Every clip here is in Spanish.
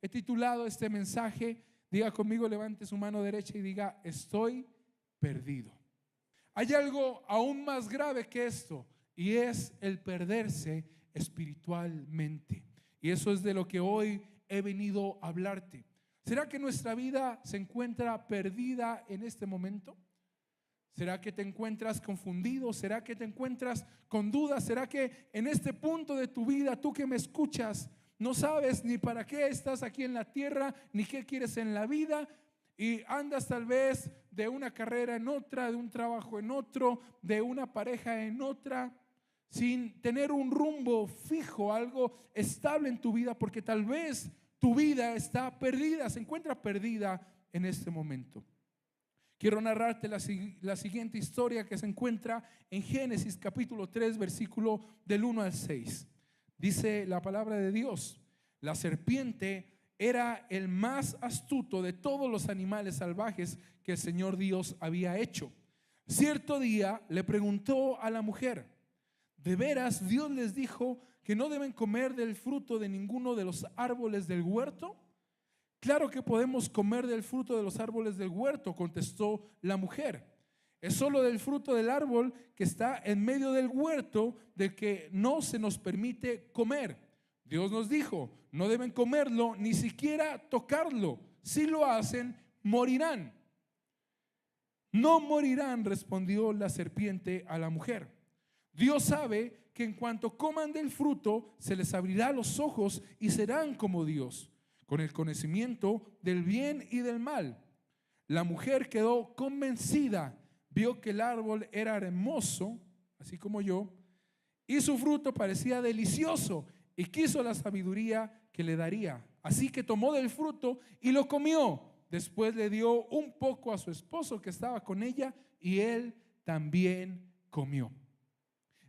He titulado este mensaje, diga conmigo, levante su mano derecha y diga: estoy perdido. Hay algo aún más grave que esto, y es el perderse espiritualmente. Y eso es de lo que hoy he venido a hablarte. ¿Será que nuestra vida se encuentra perdida en este momento? ¿Será que te encuentras confundido? ¿Será que te encuentras con dudas? ¿Será que en este punto de tu vida, tú que me escuchas, no sabes ni para qué estás aquí en la tierra, ni qué quieres en la vida? Y andas tal vez de una carrera en otra, de un trabajo en otro, de una pareja en otra, sin tener un rumbo fijo, algo estable en tu vida, porque tal vez tu vida está perdida, se encuentra perdida en este momento. Quiero narrarte la siguiente historia que se encuentra en Génesis capítulo 3, versículo del 1 al 6. Dice la palabra de Dios: la serpiente era el más astuto de todos los animales salvajes que el Señor Dios había hecho. Cierto día le preguntó a la mujer: ¿de veras Dios les dijo que no deben comer del fruto de ninguno de los árboles del huerto? Claro que podemos comer del fruto de los árboles del huerto, contestó la mujer. Es solo del fruto del árbol que está en medio del huerto del que no se nos permite comer. Dios nos dijo: no deben comerlo, ni siquiera tocarlo. Si lo hacen, morirán. No morirán, respondió la serpiente a la mujer. Dios sabe que en cuanto coman del fruto, se les abrirá los ojos y serán como Dios, con el conocimiento del bien y del mal. La mujer quedó convencida, vio que el árbol era hermoso, así como yo, y su fruto parecía delicioso, y quiso la sabiduría que le daría. Así que tomó del fruto y lo comió. Después le dio un poco a su esposo que estaba con ella, y él también comió.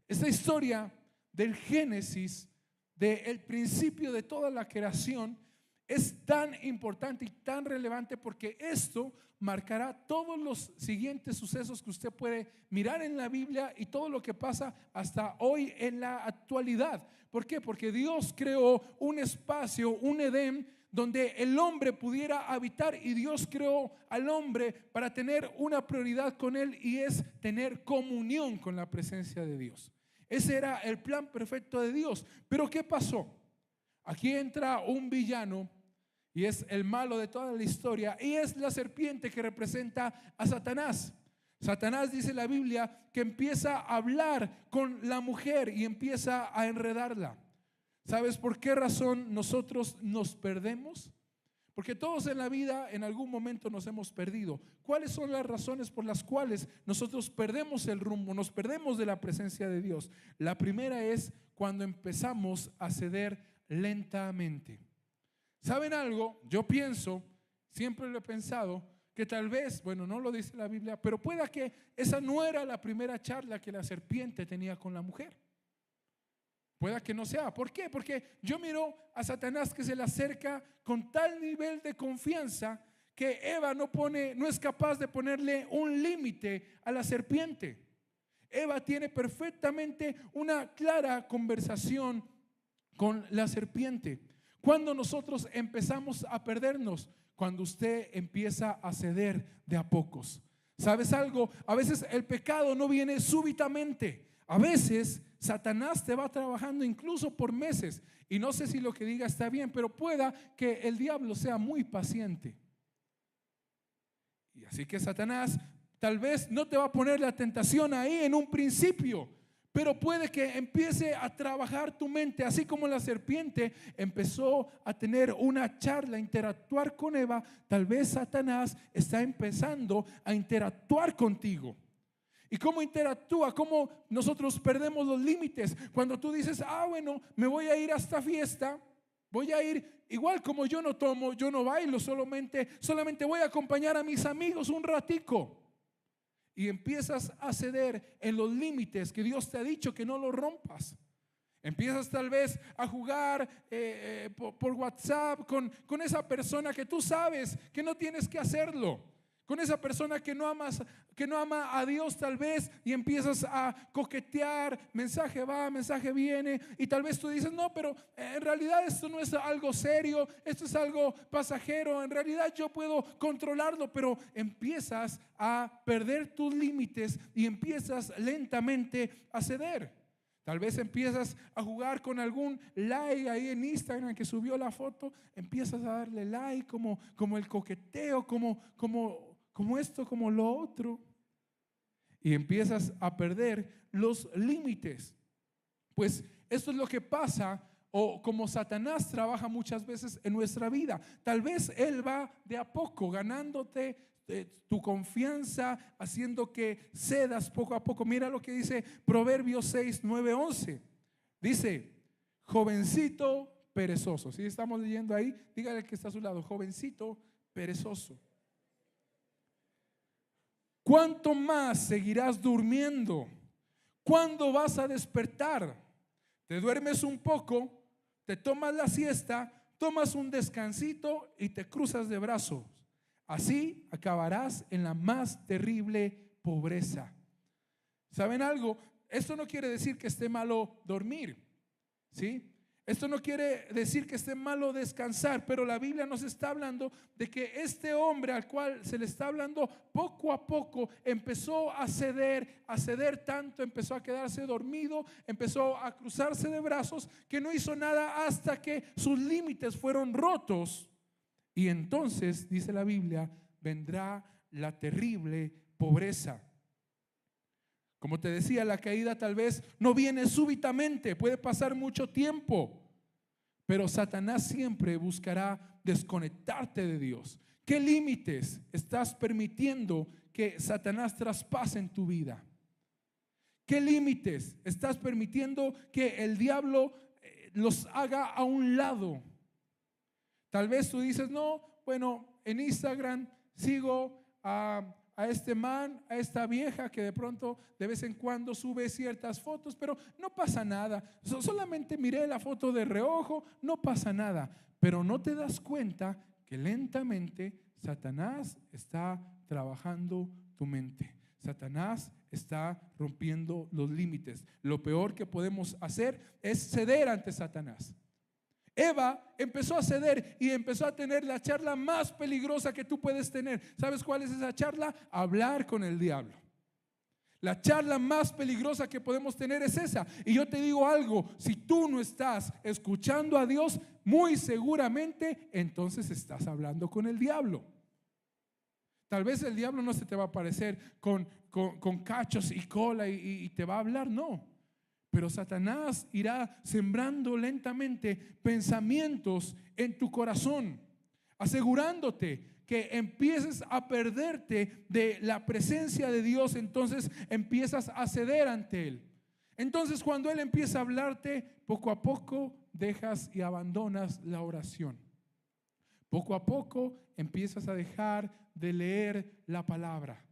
Esta historia del Génesis, del principio de toda la creación, es tan importante y tan relevante porque esto marcará todos los siguientes sucesos que usted puede mirar en la Biblia y todo lo que pasa hasta hoy en la actualidad. ¿Por qué? Porque Dios creó un espacio, un Edén, donde el hombre pudiera habitar, y Dios creó al hombre para tener una prioridad con él, y es tener comunión con la presencia de Dios. Ese era el plan perfecto de Dios. Pero ¿qué pasó? Aquí entra un villano, y es el malo de toda la historia, y es la serpiente que representa a Satanás. Satanás, dice la Biblia, que empieza a hablar con la mujer y empieza a enredarla. ¿Sabes por qué razón nosotros nos perdemos? Porque todos en la vida en algún momento nos hemos perdido. ¿Cuáles son las razones por las cuales nosotros perdemos el rumbo, nos perdemos de la presencia de Dios? La primera es cuando empezamos a ceder lentamente. ¿Saben algo? Yo pienso, siempre lo he pensado, que tal vez, bueno, no lo dice la Biblia, pero pueda que esa no era la primera charla que la serpiente tenía con la mujer. Pueda que no sea. ¿Por qué? Porque yo miro a Satanás que se le acerca con tal nivel de confianza que Eva no es capaz de ponerle un límite a la serpiente. Eva tiene perfectamente una clara conversación con la serpiente. Cuando nosotros empezamos a perdernos, cuando usted empieza a ceder de a pocos. ¿Sabes algo? A veces el pecado no viene súbitamente. A veces Satanás te va trabajando incluso por meses. Y no sé si lo que diga está bien, pero pueda que el diablo sea muy paciente. Y así que Satanás tal vez no te va a poner la tentación ahí en un principio, pero puede que empiece a trabajar tu mente, así como la serpiente empezó a tener una charla, a interactuar con Eva. Tal vez Satanás está empezando a interactuar contigo. ¿Y cómo interactúa? ¿Cómo nosotros perdemos los límites? Cuando tú dices: bueno, me voy a ir a esta fiesta, voy a ir, igual como yo no tomo, yo no bailo, solamente voy a acompañar a mis amigos un ratico. Y empiezas a ceder en los límites que Dios te ha dicho que no los rompas. Empiezas tal vez a jugar por WhatsApp con esa persona que tú sabes que no tienes que hacerlo. con esa persona que no amas, que no ama a Dios tal vez, y empiezas a coquetear, mensaje va, mensaje viene, y tal vez tú dices, no, pero en realidad esto no es algo serio, esto es algo pasajero, en realidad yo puedo controlarlo, pero empiezas a perder tus límites y empiezas lentamente a ceder. Tal vez empiezas a jugar con algún like ahí en Instagram que subió la foto, empiezas a darle like como el coqueteo, como esto, como lo otro, y empiezas a perder los límites. Pues esto es lo que pasa, o como Satanás trabaja muchas veces en nuestra vida. Tal vez él va de a poco ganándote tu confianza, haciendo que cedas poco a poco. Mira lo que dice Proverbios 6, 9, 11. Dice, jovencito perezoso. Si estamos leyendo ahí, dígale al que está a su lado, jovencito perezoso, ¿cuánto más seguirás durmiendo? ¿Cuándo vas a despertar? Te duermes un poco, te tomas la siesta, tomas un descansito y te cruzas de brazos. Así acabarás en la más terrible pobreza. ¿Saben algo? Esto no quiere decir que esté malo dormir, ¿sí? Esto no quiere decir que esté malo descansar, pero la Biblia nos está hablando de que este hombre al cual se le está hablando, poco a poco empezó a ceder tanto, empezó a quedarse dormido, empezó a cruzarse de brazos, que no hizo nada hasta que sus límites fueron rotos. Y entonces, dice la Biblia, vendrá la terrible pobreza. Como te decía, la caída tal vez no viene súbitamente, puede pasar mucho tiempo, pero Satanás siempre buscará desconectarte de Dios. ¿Qué límites estás permitiendo que Satanás traspase en tu vida? ¿Qué límites estás permitiendo que el diablo los haga a un lado? Tal vez tú dices, no, bueno, en Instagram sigo a este man, a esta vieja que de pronto de vez en cuando sube ciertas fotos, pero no pasa nada. Solamente miré la foto de reojo, no pasa nada. Pero no te das cuenta que lentamente Satanás está trabajando tu mente. Satanás está rompiendo los límites. Lo peor que podemos hacer es ceder ante Satanás. Eva empezó a ceder y empezó a tener la charla más peligrosa que tú puedes tener. ¿Sabes cuál es esa charla? Hablar con el diablo. La charla más peligrosa que podemos tener es esa. Y yo te digo algo, si tú no estás escuchando a Dios, muy seguramente entonces estás hablando con el diablo. Tal vez el diablo no se te va a aparecer con cachos y cola y te va a hablar, no. Pero Satanás irá sembrando lentamente pensamientos en tu corazón, asegurándote que empieces a perderte de la presencia de Dios. Entonces empiezas a ceder ante Él. Entonces cuando Él empieza a hablarte, poco a poco dejas y abandonas la oración. Poco a poco empiezas a dejar de leer la palabra.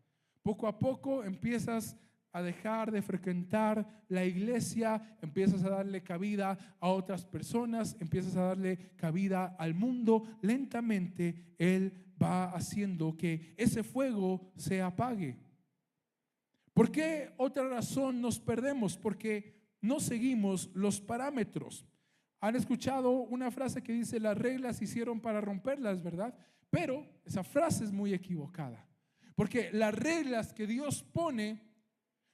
Poco a poco empiezas a dejar de frecuentar la iglesia, empiezas a darle cabida a otras personas, empiezas a darle cabida al mundo. Lentamente Él va haciendo que ese fuego se apague. ¿Por qué otra razón nos perdemos? Porque no seguimos los parámetros. Han escuchado una frase que dice: las reglas se hicieron para romperlas, ¿verdad? Pero esa frase es muy equivocada, porque las reglas que Dios pone,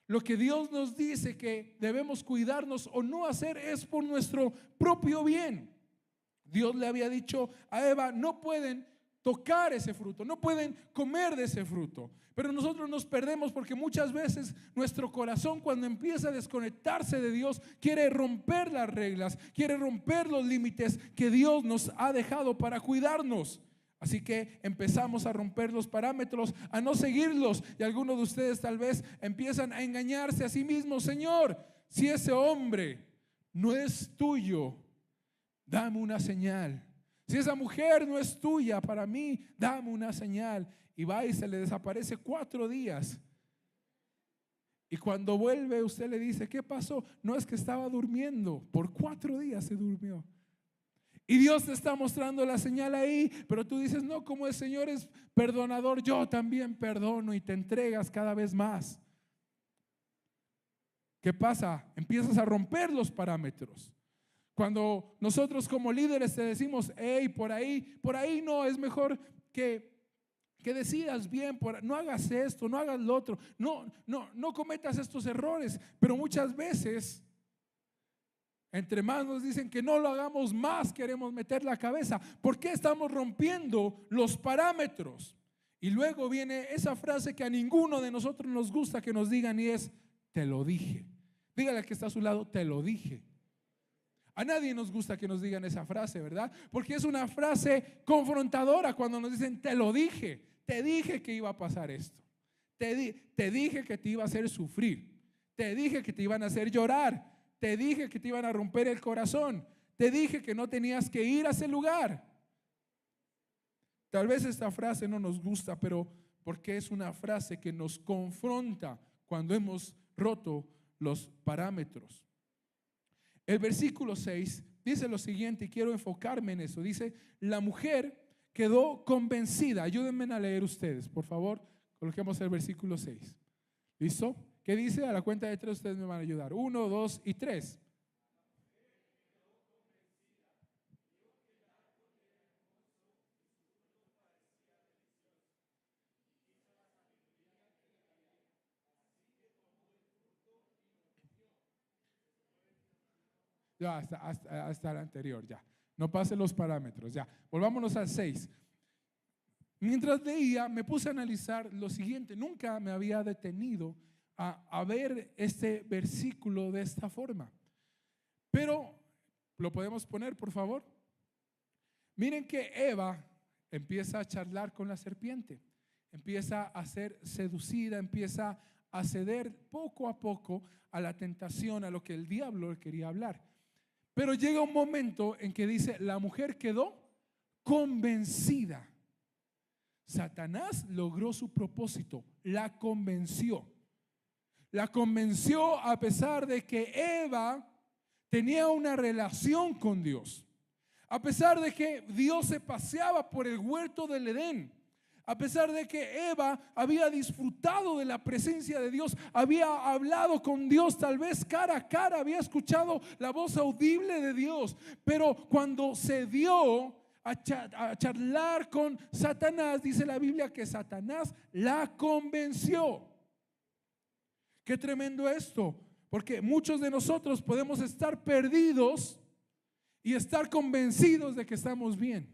lo que Dios nos dice que debemos cuidarnos o no hacer, es por nuestro propio bien. Dios le había dicho a Eva: no pueden tocar ese fruto, no pueden comer de ese fruto. Pero nosotros nos perdemos porque muchas veces nuestro corazón, cuando empieza a desconectarse de Dios, quiere romper las reglas, quiere romper los límites que Dios nos ha dejado para cuidarnos. Así que empezamos a romper los parámetros, a no seguirlos, y algunos de ustedes tal vez empiezan a engañarse a sí mismos. Señor, si ese hombre no es tuyo, dame una señal. Si esa mujer no es tuya para mí, dame una señal. Y va y se le desaparece 4 días. Y cuando vuelve, usted le dice: ¿qué pasó? No, es que estaba durmiendo. Por 4 días se durmió. Y Dios te está mostrando la señal ahí, pero tú dices, no, como el Señor es perdonador, yo también perdono, y te entregas cada vez más. ¿Qué pasa? Empiezas a romper los parámetros. Cuando nosotros como líderes te decimos, hey, por ahí no, es mejor que decidas bien, no hagas esto, no hagas lo otro, no cometas estos errores. Pero muchas veces, entre más nos dicen que no lo hagamos, más queremos meter la cabeza. ¿Por qué estamos rompiendo los parámetros? Y luego viene esa frase que a ninguno de nosotros nos gusta que nos digan, y es, te lo dije. Dígale al que está a su lado, te lo dije. A nadie nos gusta que nos digan esa frase, ¿verdad? Porque es una frase confrontadora cuando nos dicen, te lo dije. Te dije que iba a pasar esto. Te dije que te iba a hacer sufrir. Te dije que te iban a hacer llorar. Te dije que te iban a romper el corazón. Te dije que no tenías que ir a ese lugar. Tal vez esta frase no nos gusta, pero porque es una frase que nos confronta cuando hemos roto los parámetros. El versículo 6 dice lo siguiente, y quiero enfocarme en eso. Dice, la mujer quedó convencida. Ayúdenme a leer ustedes, por favor. Coloquemos el versículo 6. ¿Listo? ¿Qué dice? A la cuenta de 3 ustedes me van a ayudar. 1, 2 y 3. Ya, hasta el anterior, ya. No pase los parámetros, ya. Volvámonos al 6. Mientras leía, me puse a analizar lo siguiente. Nunca me había detenido a ver este versículo de esta forma. Pero, ¿lo podemos poner, por favor? Miren que Eva empieza a charlar con la serpiente. Empieza a ser seducida, empieza a ceder poco a poco a la tentación, a lo que el diablo le quería hablar. Pero llega un momento en que dice, la mujer quedó convencida. Satanás logró su propósito, la convenció. La convenció a pesar de que Eva tenía una relación con Dios. A pesar de que Dios se paseaba por el huerto del Edén. A pesar de que Eva había disfrutado de la presencia de Dios, había hablado con Dios, tal vez cara a cara, había escuchado la voz audible de Dios. Pero cuando se dio a charlar con Satanás, dice la Biblia que Satanás la convenció. Qué tremendo esto, porque muchos de nosotros podemos estar perdidos y estar convencidos de que estamos bien.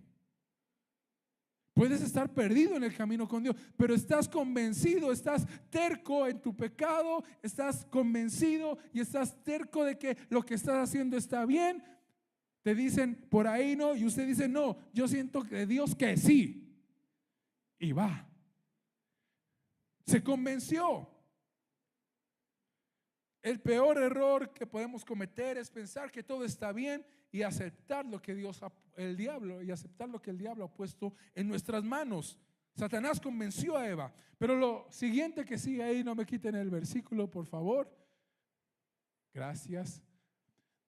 Puedes estar perdido en el camino con Dios, pero estás convencido, estás terco en tu pecado, estás convencido y estás terco de que lo que estás haciendo está bien. Te dicen por ahí no, y usted dice no, yo siento de Dios que sí. Y va. Se convenció. El peor error que podemos cometer es pensar que todo está bien y aceptar lo que el diablo ha puesto en nuestras manos. Satanás convenció a Eva. Pero lo siguiente que sigue ahí, no me quiten el versículo, por favor. Gracias.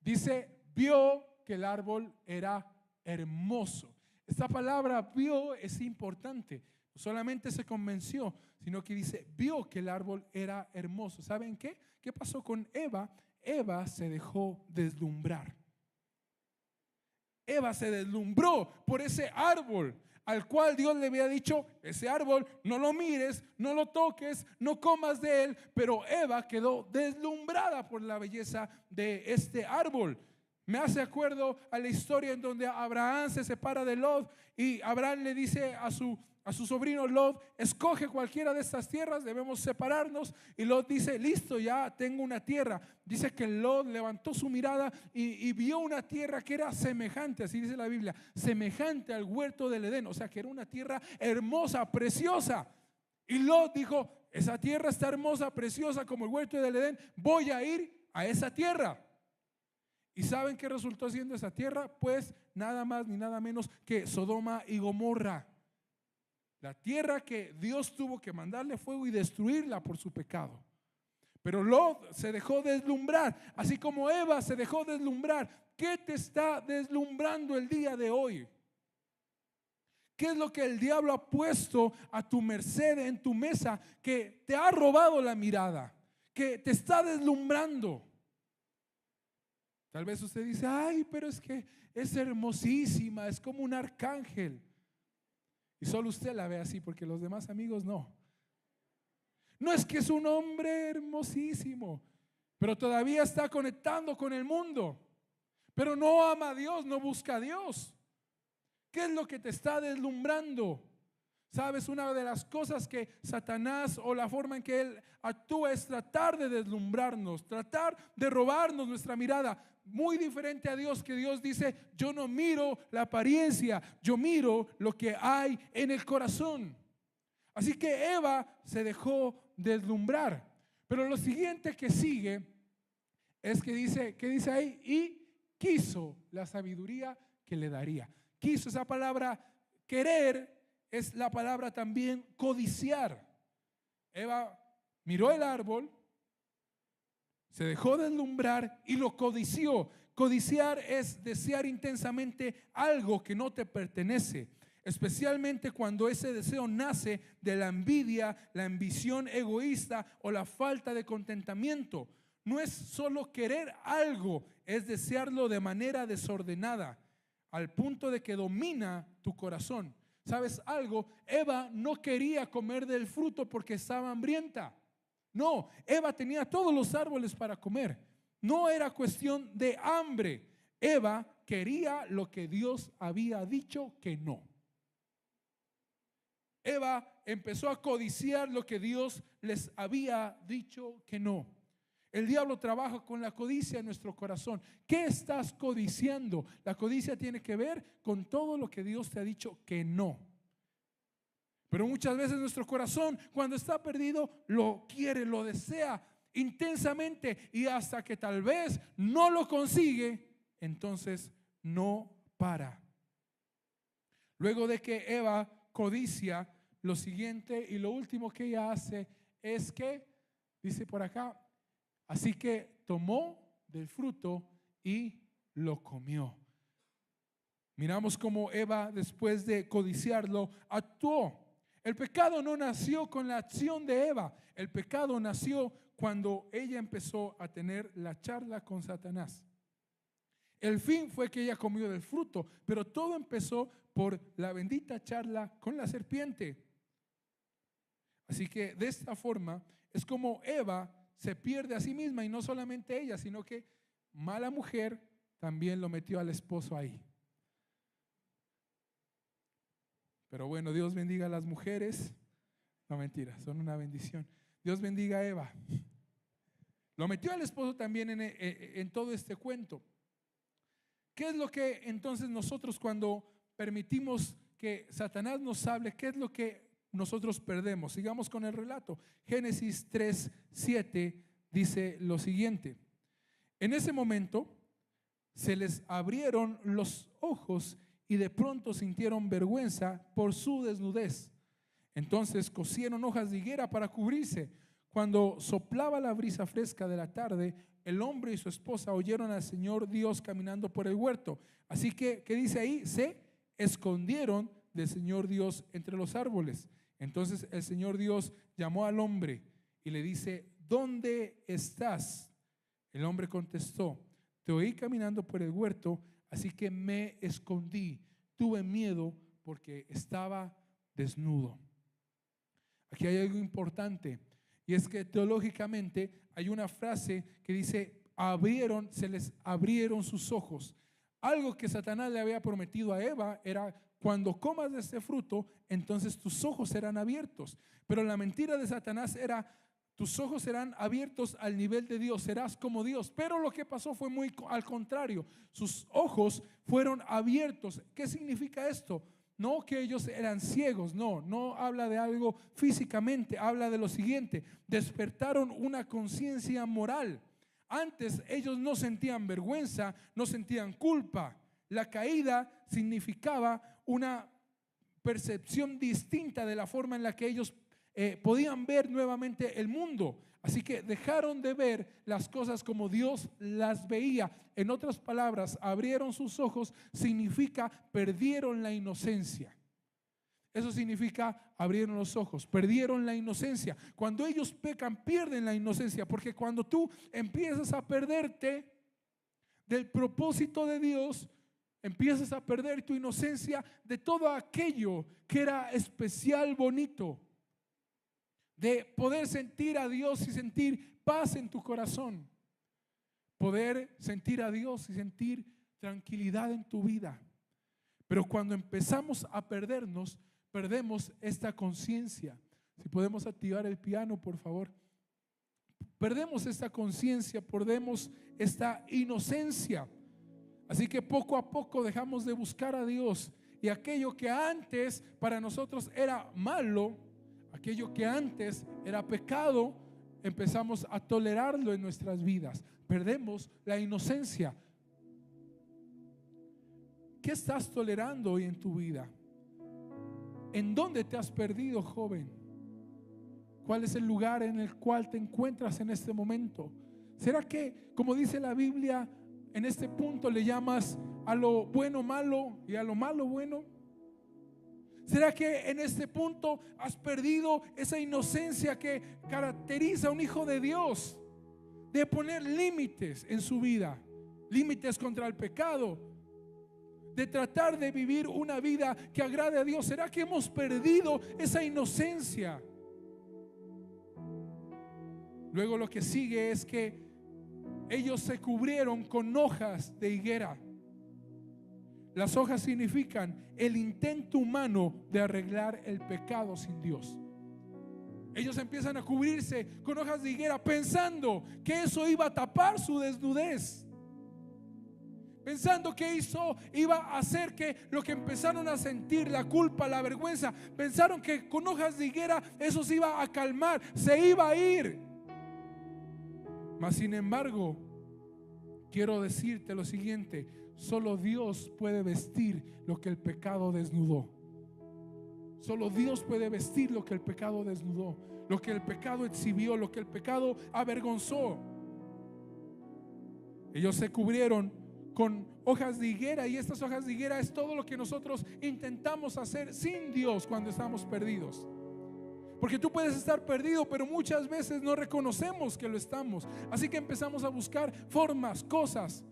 Dice, vio que el árbol era hermoso. Esta palabra vio es importante. No solamente se convenció, sino que dice, vio que el árbol era hermoso. ¿Saben qué? ¿Qué pasó con Eva? Eva se dejó deslumbrar. Eva se deslumbró por ese árbol al cual Dios le había dicho, ese árbol no lo mires, no lo toques, no comas de él. Pero Eva quedó deslumbrada por la belleza de este árbol. Me hace acuerdo a la historia en donde Abraham se separa de Lot y Abraham le dice a su sobrino Lot, escoge cualquiera de estas tierras, debemos separarnos. Y Lot dice, listo, ya tengo una tierra. Dice que Lot levantó su mirada y vio una tierra que era semejante, así dice la Biblia, semejante al huerto del Edén. O sea que era una tierra hermosa, preciosa. Y Lot dijo, esa tierra está hermosa, preciosa como el huerto del Edén, voy a ir a esa tierra. ¿Y saben qué resultó siendo esa tierra? Pues nada más ni nada menos que Sodoma y Gomorra. La tierra que Dios tuvo que mandarle fuego y destruirla por su pecado. Pero Lot se dejó deslumbrar, así como Eva se dejó deslumbrar. ¿Qué te está deslumbrando el día de hoy? ¿Qué es lo que el diablo ha puesto a tu merced en tu mesa que te ha robado la mirada, que te está deslumbrando? Tal vez usted dice, ay, pero es que es hermosísima, es como un arcángel. Y solo usted la ve así, porque los demás amigos no. No, es que es un hombre hermosísimo, pero todavía está conectando con el mundo, pero no ama a Dios, no busca a Dios. ¿Qué es lo que te está deslumbrando? Sabes, una de las cosas que Satanás, o la forma en que él actúa, es tratar de deslumbrarnos, tratar de robarnos nuestra mirada. Muy diferente a Dios, que Dios dice, yo no miro la apariencia, yo miro lo que hay en el corazón. Así que Eva se dejó deslumbrar. Pero lo siguiente que sigue es que dice, ¿qué dice ahí? Y quiso la sabiduría que le daría. Quiso, esa palabra querer es la palabra también codiciar. Eva miró el árbol, se dejó deslumbrar y lo codició. Codiciar es desear intensamente algo que no te pertenece, especialmente cuando ese deseo nace de la envidia, la ambición egoísta o la falta de contentamiento. No es solo querer algo, es desearlo de manera desordenada, al punto de que domina tu corazón. ¿Sabes algo? Eva no quería comer del fruto porque estaba hambrienta. No, Eva tenía todos los árboles para comer. No era cuestión de hambre. Eva quería lo que Dios había dicho que no. Eva empezó a codiciar lo que Dios les había dicho que no. El diablo trabaja con la codicia en nuestro corazón. ¿Qué estás codiciando? La codicia tiene que ver con todo lo que Dios te ha dicho que no. Pero muchas veces nuestro corazón, cuando está perdido, lo quiere, lo desea intensamente, y hasta que tal vez no lo consigue, entonces no para. Luego de que Eva codicia, lo siguiente y lo último que ella hace es que, dice por acá, así que tomó del fruto y lo comió. Miramos cómo Eva, después de codiciarlo, actuó. El pecado no nació con la acción de Eva. El pecado nació cuando ella empezó a tener la charla con Satanás. El fin fue que ella comió del fruto, pero todo empezó por la bendita charla con la serpiente. Así que de esta forma es como Eva se pierde a sí misma, y no solamente ella, sino que mala mujer también lo metió al esposo ahí. Pero bueno, Dios bendiga a las mujeres. No, mentira, son una bendición. Dios bendiga a Eva. Lo metió al esposo también en todo este cuento. ¿Qué es lo que entonces nosotros, cuando permitimos que Satanás nos hable, qué es lo que nosotros perdemos? Sigamos con el relato. Génesis 3:7 dice lo siguiente: en ese momento se les abrieron los ojos y de pronto sintieron vergüenza por su desnudez. Entonces cosieron hojas de higuera para cubrirse. Cuando soplaba la brisa fresca de la tarde, el hombre y su esposa oyeron al Señor Dios caminando por el huerto. Así que, ¿qué dice ahí? Se escondieron del Señor Dios entre los árboles. Entonces el Señor Dios llamó al hombre y le dice: ¿dónde estás? El hombre contestó: te oí caminando por el huerto, así que me escondí. Tuve miedo porque estaba desnudo. Aquí hay algo importante, y es que teológicamente hay una frase que dice: se les abrieron sus ojos. Algo que Satanás le había prometido a Eva era: cuando comas de este fruto, entonces tus ojos serán abiertos. Pero la mentira de Satanás era: tus ojos serán abiertos al nivel de Dios, serás como Dios. Pero lo que pasó fue muy al contrario. Sus ojos fueron abiertos. ¿Qué significa esto? No que ellos eran ciegos, no habla de algo físicamente, habla de lo siguiente: despertaron una conciencia moral. Antes ellos no sentían vergüenza, no sentían culpa. La caída significaba una percepción distinta de la forma en la que ellos podían ver nuevamente el mundo. Así que dejaron de ver las cosas como Dios las veía. En otras palabras, abrieron sus ojos, significa perdieron la inocencia. Eso significa abrieron los ojos, perdieron la inocencia. Cuando ellos pecan, pierden la inocencia, porque cuando tú empiezas a perderte del propósito de Dios, empiezas a perder tu inocencia de todo aquello que era especial, bonito, de poder sentir a Dios y sentir paz en tu corazón, poder sentir a Dios y sentir tranquilidad en tu vida. Pero cuando empezamos a perdernos, perdemos esta conciencia. Si podemos activar el piano, por favor. Perdemos esta conciencia, perdemos esta inocencia. Así que poco a poco dejamos de buscar a Dios, y aquello que antes para nosotros era malo, aquello que antes era pecado, empezamos a tolerarlo en nuestras vidas. Perdemos la inocencia. ¿Qué estás tolerando hoy en tu vida? ¿En dónde te has perdido, joven? ¿Cuál es el lugar en el cual te encuentras en este momento? ¿Será que, como dice la Biblia, en este punto le llamas a lo bueno malo y a lo malo bueno? ¿Será que en este punto has perdido esa inocencia que caracteriza a un hijo de Dios, de poner límites en su vida, límites contra el pecado, de tratar de vivir una vida que agrade a Dios? ¿Será que hemos perdido esa inocencia? Luego lo que sigue es que ellos se cubrieron con hojas de higuera. Las hojas significan el intento humano de arreglar el pecado sin Dios. Ellos empiezan a cubrirse con hojas de higuera pensando que eso iba a tapar su desnudez, pensando que eso iba a hacer que lo que empezaron a sentir, la culpa, la vergüenza, pensaron que con hojas de higuera eso se iba a calmar, se iba a ir. Mas sin embargo, quiero decirte lo siguiente: solo Dios puede vestir lo que el pecado desnudó. Solo Dios puede vestir lo que el pecado desnudó, lo que el pecado exhibió, lo que el pecado avergonzó. Ellos se cubrieron con hojas de higuera, y estas hojas de higuera es todo lo que nosotros intentamos hacer sin Dios cuando estamos perdidos. Porque tú puedes estar perdido, pero muchas veces no reconocemos que lo estamos. Así que empezamos a buscar formas, cosas,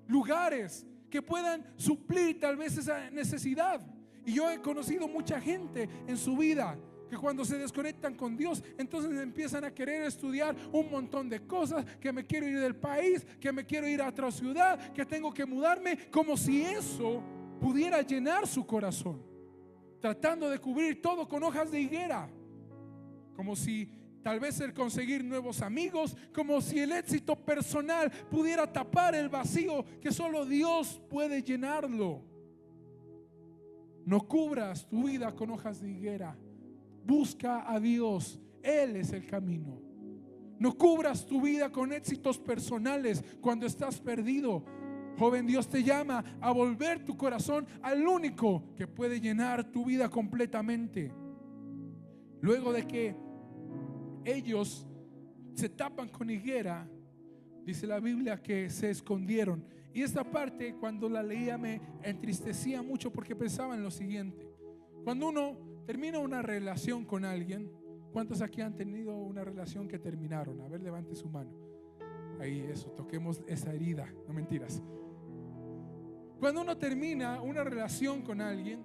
lugares que puedan suplir tal vez esa necesidad. Y yo he conocido mucha gente en su vida que cuando se desconectan con Dios, entonces empiezan a querer estudiar un montón de cosas, que me quiero ir del país, que me quiero ir a otra ciudad, que tengo que mudarme, como si eso pudiera llenar su corazón, tratando de cubrir todo con hojas de higuera, como si tal vez el conseguir nuevos amigos, como si el éxito personal pudiera tapar el vacío que solo Dios puede llenarlo. No cubras tu vida con hojas de higuera. Busca a Dios, Él es el camino. No cubras tu vida con éxitos personales cuando estás perdido. Joven, Dios te llama a volver tu corazón al único que puede llenar tu vida completamente. Luego de que ellos se tapan con higuera, dice la Biblia que se escondieron. Y esta parte, cuando la leía, me entristecía mucho, porque pensaba en lo siguiente: cuando uno termina una relación con alguien, ¿cuántos aquí han tenido una relación que terminaron? A ver, levante su mano. Ahí, eso, toquemos esa herida, no mentiras. Cuando uno termina una relación con alguien,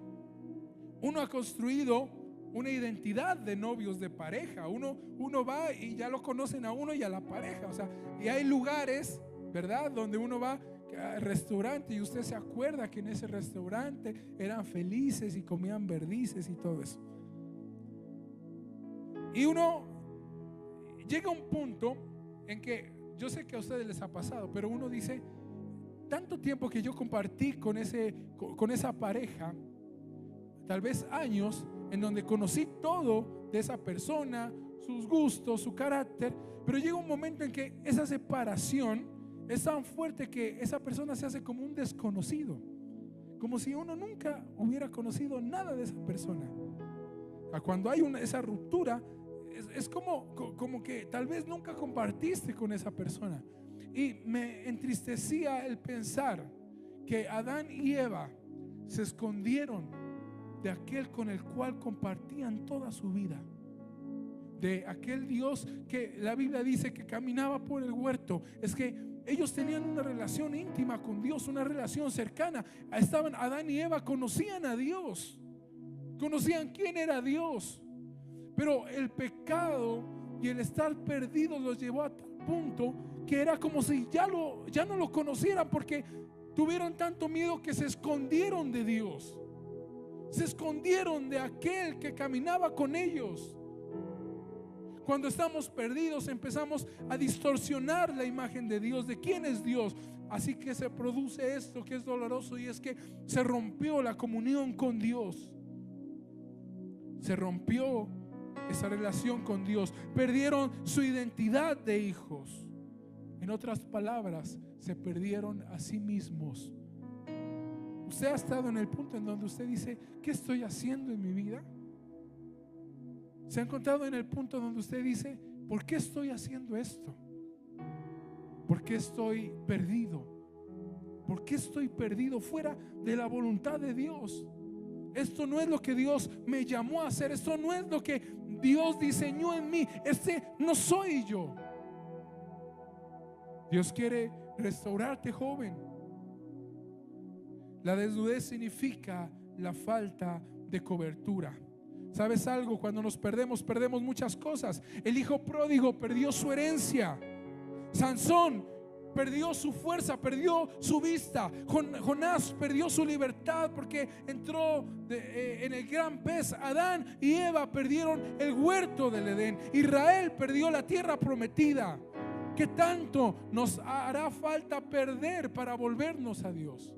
uno ha construido una identidad de novios, de pareja. Uno va y ya lo conocen a uno y a la pareja. O sea, y hay lugares, ¿verdad?, donde uno va al restaurante y usted se acuerda que en ese restaurante eran felices y comían verdices y todo eso. Y uno llega a un punto en que, yo sé que a ustedes les ha pasado, pero uno dice: tanto tiempo que yo compartí con esa pareja, tal vez años, en donde conocí todo de esa persona, sus gustos, su carácter, pero llega un momento en que esa separación es tan fuerte que esa persona se hace como un desconocido, como si uno nunca hubiera conocido nada de esa persona. Cuando hay esa ruptura, es como que tal vez nunca compartiste con esa persona. Y me entristecía el pensar que Adán y Eva se escondieron de aquel con el cual compartían toda su vida, de aquel Dios que la Biblia dice que caminaba por el huerto. Es que ellos tenían una relación íntima con Dios, una relación cercana. Adán y Eva conocían a Dios, conocían quién era Dios, pero el pecado y el estar perdidos los llevó a tal punto que era como si ya no lo conocieran, porque tuvieron tanto miedo que se escondieron de Dios, se escondieron de aquel que caminaba con ellos. Cuando estamos perdidos, empezamos a distorsionar la imagen de Dios, de quién es Dios. Así que se produce esto que es doloroso, y es que se rompió la comunión con Dios. Se rompió esa relación con Dios. Perdieron su identidad de hijos. En otras palabras, se perdieron a sí mismos. ¿Usted ha estado en el punto en donde usted dice: ¿qué estoy haciendo en mi vida? ¿Se ha encontrado en el punto donde usted dice: ¿por qué estoy haciendo esto? ¿Por qué estoy perdido? ¿Por qué estoy perdido fuera de la voluntad de Dios? Esto no es lo que Dios me llamó a hacer. Esto no es lo que Dios diseñó en mí. Este no soy yo. Dios quiere restaurarte, joven. La desnudez significa la falta de cobertura. ¿Sabes algo? Cuando nos perdemos muchas cosas. El hijo pródigo perdió su herencia. Sansón perdió su fuerza, perdió su vista. Jonás perdió su libertad porque entró en el gran pez. Adán y Eva perdieron el huerto del Edén. Israel perdió la tierra prometida. ¿Qué tanto nos hará falta perder para volvernos a Dios?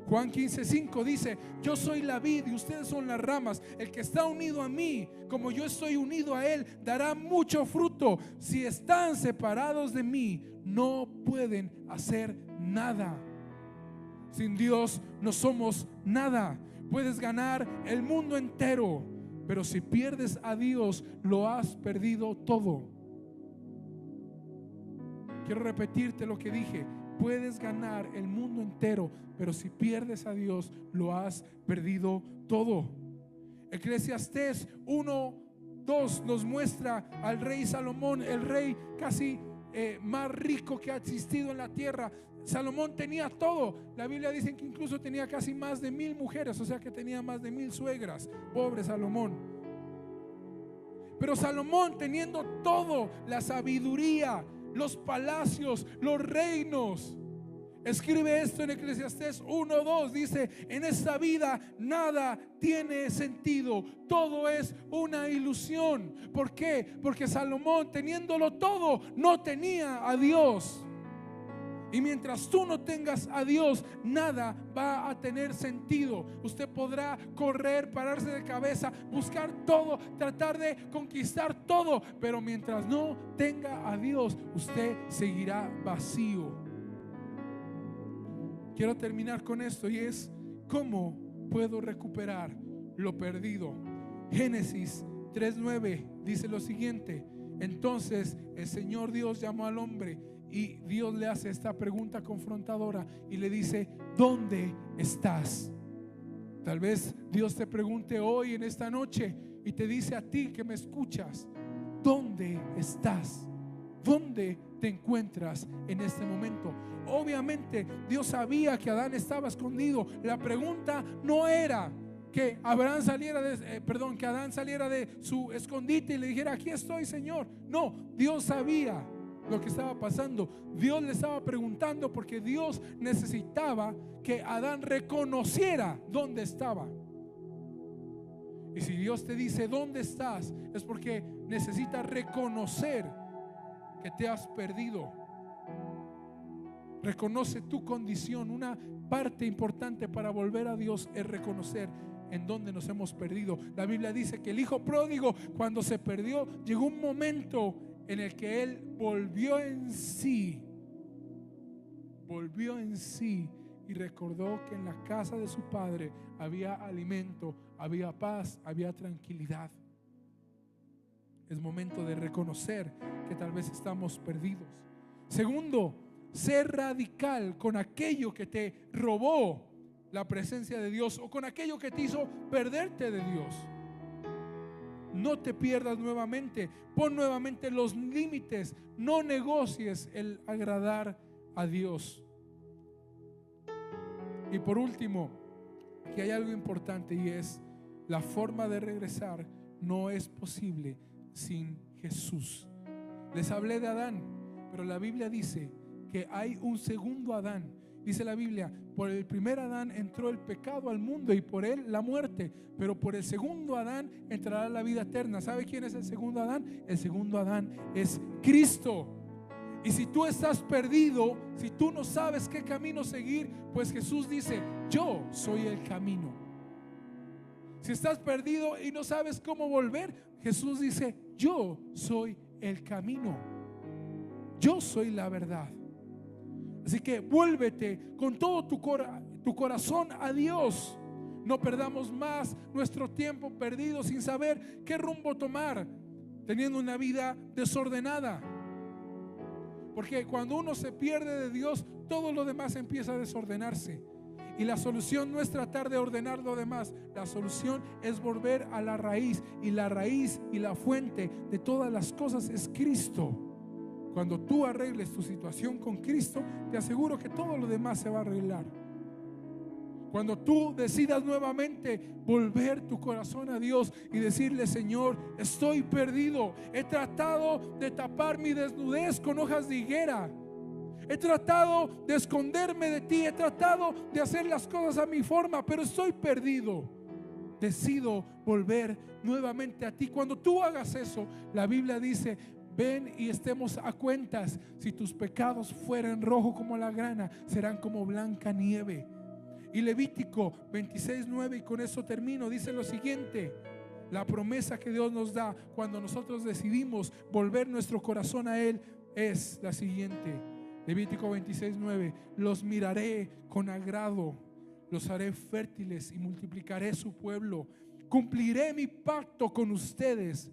Juan 15:5 dice: yo soy la vid y ustedes son las ramas. El que está unido a mí, como yo estoy unido a él, dará mucho fruto. Si están separados de mí, no pueden hacer nada. Sin Dios no somos nada. Puedes ganar el mundo entero, pero si pierdes a Dios, lo has perdido todo. Quiero repetirte lo que dije: puedes ganar el mundo entero, pero si pierdes a Dios, lo has perdido todo. Eclesiastés 1:2 nos muestra al rey Salomón, el rey casi más rico que ha existido en la tierra. Salomón tenía todo. La Biblia dice que incluso tenía casi más de 1000 mujeres, o sea que tenía más de 1000 suegras. Pobre Salomón. Pero Salomón, teniendo todo, la sabiduría, los palacios, los reinos, escribe esto en Eclesiastés 1:2. Dice: en esta vida nada tiene sentido, todo es una ilusión. ¿Por qué? Porque Salomón, teniéndolo todo, no tenía a Dios. Y mientras tú no tengas a Dios, nada va a tener sentido. Usted podrá correr, pararse de cabeza, buscar todo, tratar de conquistar todo, pero mientras no tenga a Dios, usted seguirá vacío. Quiero terminar con esto, y es: ¿cómo puedo recuperar lo perdido? Génesis 3:9 dice lo siguiente: entonces el Señor Dios llamó al hombre, y Dios le hace esta pregunta confrontadora y le dice: ¿dónde estás? Tal vez Dios te pregunte hoy, en esta noche, y te dice a ti que me escuchas: ¿dónde estás? ¿Dónde te encuentras en este momento? Obviamente Dios sabía que Adán estaba escondido. La pregunta no era que Adán saliera de su escondite y le dijera: aquí estoy, Señor. No, Dios sabía lo que estaba pasando. Dios le estaba preguntando porque Dios necesitaba que Adán reconociera dónde estaba. Y si Dios te dice dónde estás, es porque necesita reconocer que te has perdido. Reconoce tu condición. Una parte importante para volver a Dios es reconocer en dónde nos hemos perdido. La Biblia dice que el hijo pródigo, cuando se perdió, llegó un momento en el que él volvió en sí y recordó que en la casa de su padre había alimento, había paz, había tranquilidad. Es momento de reconocer que tal vez estamos perdidos. Segundo, ser radical con aquello que te robó la presencia de Dios o con aquello que te hizo perderte de Dios. No te pierdas nuevamente, pon nuevamente los límites, no negocies el agradar a Dios. Y por último, que hay algo importante, y es la forma de regresar no es posible sin Jesús. Les hablé de Adán, pero la Biblia dice que hay un segundo Adán. Dice la Biblia, por el primer Adán entró el pecado al mundo y por él la muerte, pero por el segundo Adán entrará la vida eterna. ¿Sabe quién es el segundo Adán? El segundo Adán es Cristo. Y si tú estás perdido, si tú no sabes qué camino seguir, pues Jesús dice, yo soy el camino. Si estás perdido y no sabes cómo volver, Jesús dice, yo soy el camino. Yo soy la verdad. Así que vuélvete con todo tu corazón a Dios. No perdamos más nuestro tiempo perdido sin saber qué rumbo tomar, teniendo una vida desordenada. Porque cuando uno se pierde de Dios, todo lo demás empieza a desordenarse. Y la solución no es tratar de ordenar lo demás. La solución es volver a la raíz. Y la raíz y la fuente de todas las cosas es Cristo. Cuando tú arregles tu situación con Cristo, te aseguro que todo lo demás se va a arreglar. Cuando tú decidas nuevamente volver tu corazón a Dios y decirle, Señor, estoy perdido. He tratado de tapar mi desnudez con hojas de higuera. He tratado de esconderme de ti. He tratado de hacer las cosas a mi forma, pero estoy perdido. Decido volver nuevamente a ti. Cuando tú hagas eso, la Biblia dice, ven y estemos a cuentas. Si tus pecados fueran rojo como la grana, serán como blanca nieve. Y Levítico 26:9, y con eso termino, dice lo siguiente: la promesa que Dios nos da cuando nosotros decidimos volver nuestro corazón a Él es la siguiente. Levítico 26:9: los miraré con agrado, los haré fértiles y multiplicaré su pueblo. Cumpliré mi pacto con ustedes,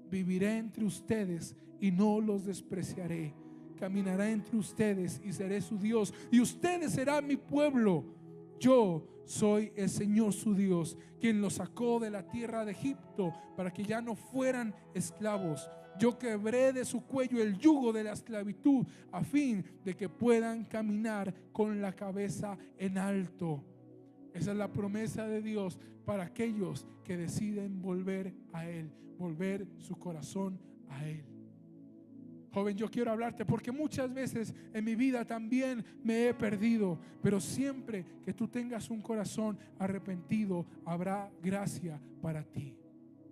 viviré entre ustedes y no los despreciaré. Caminaré entre ustedes y seré su Dios, y ustedes serán mi pueblo. Yo soy el Señor su Dios, quien los sacó de la tierra de Egipto para que ya no fueran esclavos. Yo quebré de su cuello el yugo de la esclavitud, a fin de que puedan caminar con la cabeza en alto. Esa es la promesa de Dios para aquellos que deciden volver a Él, volver su corazón a Él. Joven, yo quiero hablarte porque muchas veces en mi vida también me he perdido, pero siempre que tú tengas un corazón arrepentido, habrá gracia para ti.